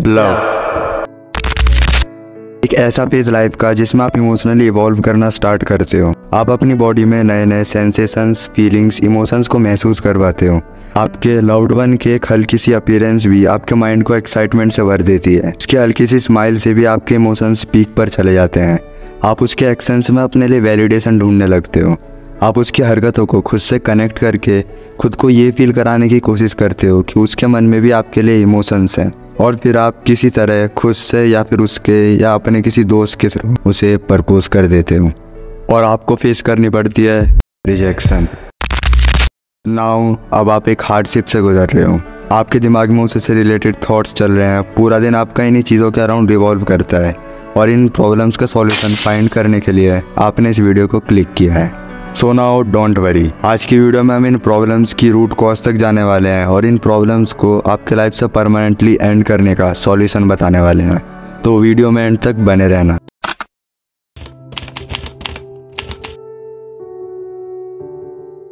Love एक ऐसा phase life का जिसमें आप इमोशनली इवॉल्व करना स्टार्ट करते हो। आप अपनी बॉडी में नए नए सेंसेशंस, फीलिंग्स, इमोशंस को महसूस करवाते हो। आपके लव्ड वन की एक हल्की सी अपीयरेंस भी आपके माइंड को एक्साइटमेंट से भर देती है। उसकी हल्की सी स्माइल से भी आपके इमोशंस पीक पर चले जाते हैं। आप उसके एक्शंस में अपने लिए वैलिडेशन ढूंढने लगते हो। आप उसकी हरकतों को खुद से कनेक्ट करके खुद को ये फील कराने की कोशिश करते हो कि उसके मन में भी आपके लिए इमोशंस हैं, और फिर आप किसी तरह खुद से या फिर उसके या अपने किसी दोस्त के थ्रू उसे प्रपोज कर देते हो और आपको फेस करनी पड़ती है रिजेक्शन। नाउ अब आप एक हार्डशिप से गुजर रहे हो। आपके दिमाग में उससे रिलेटेड थॉट्स चल रहे हैं। पूरा दिन आपका इन्हीं चीज़ों के अराउंड रिवॉल्व करता है और इन प्रॉब्लम्स का सॉल्यूशन फाइंड करने के लिए आपने इस वीडियो को क्लिक किया है। सो नाउ डोंट वरी, आज की वीडियो में हम इन प्रॉब्लम्स की रूट कॉज तक जाने वाले हैं और इन प्रॉब्लम्स को आपके लाइफ से परमानेंटली एंड करने का सॉल्यूशन बताने वाले हैं। तो वीडियो में एंड तक बने रहना।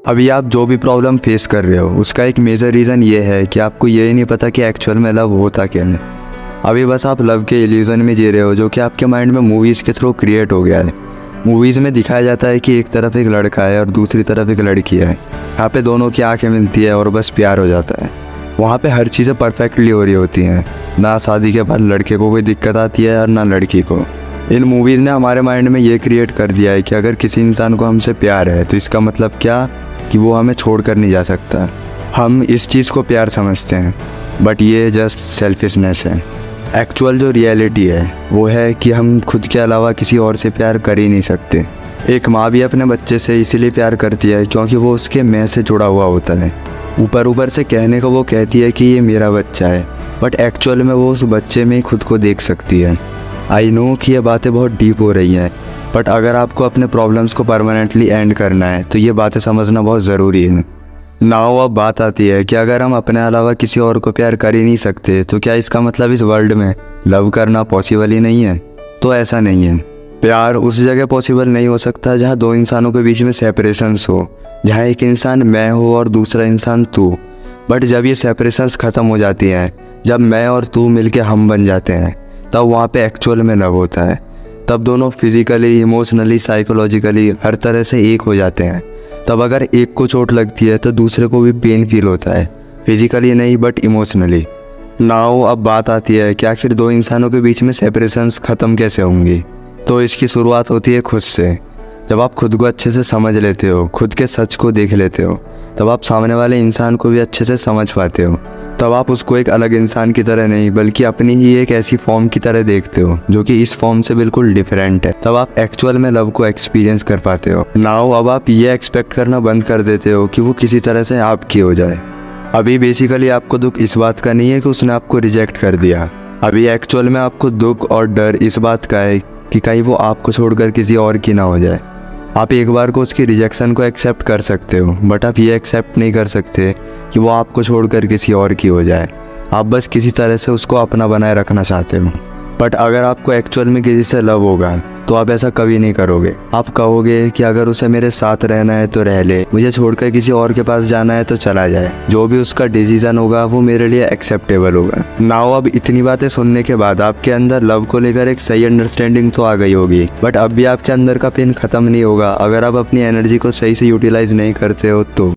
अभी आप जो भी प्रॉब्लम फेस कर रहे हो उसका एक मेजर रीज़न ये है कि आपको ये ही नहीं पता कि एक्चुअल में लव होता क्या है। अभी बस आप लव के इल्यूजन में जी रहे हो जो कि आपके माइंड में मूवीज़ के थ्रू क्रिएट हो गया है। मूवीज़ में दिखाया जाता है कि एक तरफ एक लड़का है और दूसरी तरफ एक लड़की है। यहाँ पे दोनों की आंखें मिलती है और बस प्यार हो जाता है। वहाँ पे हर चीज़ें परफेक्टली हो रही होती हैं। ना शादी के बाद लड़के को कोई दिक्कत आती है और ना लड़की को। इन मूवीज़ ने हमारे माइंड में ये क्रिएट कर दिया है कि अगर किसी इंसान को हमसे प्यार है तो इसका मतलब क्या कि वो हमें छोड़ कर नहीं जा सकता। हम इस चीज़ को प्यार समझते हैं, बट ये जस्ट सेल्फिशनेस है। एक्चुअल जो रियलिटी है वो है कि हम खुद के अलावा किसी और से प्यार कर ही नहीं सकते। एक माँ भी अपने बच्चे से इसीलिए प्यार करती है क्योंकि वो उसके मैं से जुड़ा हुआ होता है। ऊपर से कहने को वो कहती है कि ये मेरा बच्चा है, बट एक्चुअल में वो उस बच्चे में खुद को देख सकती है। आई नो कि ये बातें बहुत डीप हो रही हैं, बट अगर आपको अपने प्रॉब्लम्स को परमानेंटली एंड करना है तो ये बातें समझना बहुत ज़रूरी है। नाउ अब बात आती है कि अगर हम अपने अलावा किसी और को प्यार कर ही नहीं सकते तो क्या इसका मतलब इस वर्ल्ड में लव करना पॉसिबल ही नहीं है? तो ऐसा नहीं है। प्यार उस जगह पॉसिबल नहीं हो सकता जहाँ दो इंसानों के बीच में सेपरेशंस हो, जहाँ एक इंसान मैं हो और दूसरा इंसान तू। बट जब ये सेपरेशंस ख़त्म हो जाती हैं, जब मैं और तू मिलके हम बन जाते हैं, तब वहाँ पे एक्चुअल में लव होता है। तब दोनों फिजिकली, इमोशनली, साइकोलॉजिकली हर तरह से एक हो जाते हैं। तब अगर एक को चोट लगती है तो दूसरे को भी पेन फील होता है, फिजिकली नहीं बट इमोशनली। नाउ अब बात आती है कि आखिर दो इंसानों के बीच में सेपरेशंस ख़त्म कैसे होंगी। तो इसकी शुरुआत होती है खुद से। जब आप खुद को अच्छे से समझ लेते हो, खुद के सच को देख लेते हो, तब आप सामने वाले इंसान को भी अच्छे से समझ पाते हो। तब आप उसको एक अलग इंसान की तरह नहीं बल्कि अपनी ही एक ऐसी फॉर्म की तरह देखते हो जो कि इस फॉर्म से बिल्कुल डिफरेंट है। तब आप एक्चुअल में लव को एक्सपीरियंस कर पाते हो। नाउ अब आप ये एक्सपेक्ट करना बंद कर देते हो कि वो किसी तरह से आपकी हो जाए। अभी बेसिकली आपको दुख इस बात का नहीं है कि उसने आपको रिजेक्ट कर दिया। अभी एक्चुअल में आपको दुख और डर इस बात का है कि कहीं वो आपको छोड़कर किसी और की ना हो जाए। आप एक बार को उसकी रिजेक्शन को एक्सेप्ट कर सकते हो, बट आप ये एक्सेप्ट नहीं कर सकते कि वो आपको छोड़कर किसी और की हो जाए। आप बस किसी तरह से उसको अपना बनाए रखना चाहते हो। बट अगर आपको एक्चुअल में किसी से लव होगा तो आप ऐसा कभी नहीं करोगे। आप कहोगे कि अगर उसे मेरे साथ रहना है तो रह ले, मुझे छोड़कर किसी और के पास जाना है तो चला जाए। जो भी उसका डिसीजन होगा वो मेरे लिए एक्सेप्टेबल होगा। नाउ अब इतनी बातें सुनने के बाद आपके अंदर लव को लेकर एक सही अंडरस्टैंडिंग तो आ गई होगी, बट अब भी आपके अंदर का पेन ख़त्म नहीं होगा अगर आप अपनी एनर्जी को सही से यूटिलाइज नहीं करते हो। तो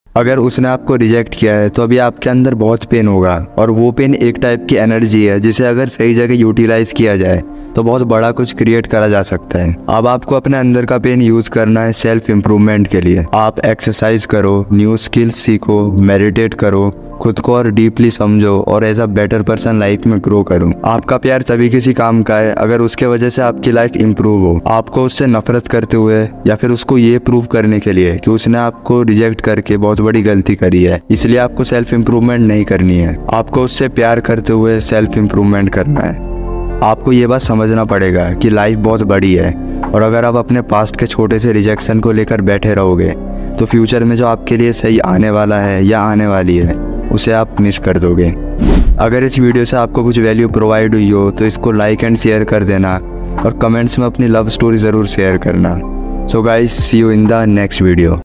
अगर उसने आपको रिजेक्ट किया है तो अभी आपके अंदर बहुत पेन होगा, और वो पेन एक टाइप की एनर्जी है जिसे अगर सही जगह यूटिलाइज किया जाए तो बहुत बड़ा कुछ क्रिएट करा जा सकता है। अब आपको अपने अंदर का पेन यूज़ करना है सेल्फ इम्प्रूवमेंट के लिए। आप एक्सरसाइज करो, न्यू स्किल्स सीखो, मेडिटेट करो, खुद को और डीपली समझो और as a better person life में ग्रो करो। आपका प्यार तभी किसी काम का है अगर उसके वजह से आपकी लाइफ इंप्रूव हो। आपको उससे नफरत करते हुए या फिर उसको ये प्रूव करने के लिए कि उसने आपको रिजेक्ट करके बहुत बड़ी गलती करी है, इसलिए आपको सेल्फ इम्प्रूवमेंट नहीं करनी है। आपको उससे प्यार करते हुए सेल्फ इम्प्रूवमेंट करना है। आपको ये बात समझना पड़ेगा कि लाइफ बहुत बड़ी है, और अगर आप अपने पास्ट के छोटे से रिजेक्शन को लेकर बैठे रहोगे तो फ्यूचर में जो आपके लिए सही आने वाला है या आने वाली है उसे आप मिस कर दोगे। अगर इस वीडियो से आपको कुछ वैल्यू प्रोवाइड हुई हो तो इसको लाइक एंड शेयर कर देना, और कमेंट्स में अपनी लव स्टोरी ज़रूर शेयर करना। So guys, see you in the next video.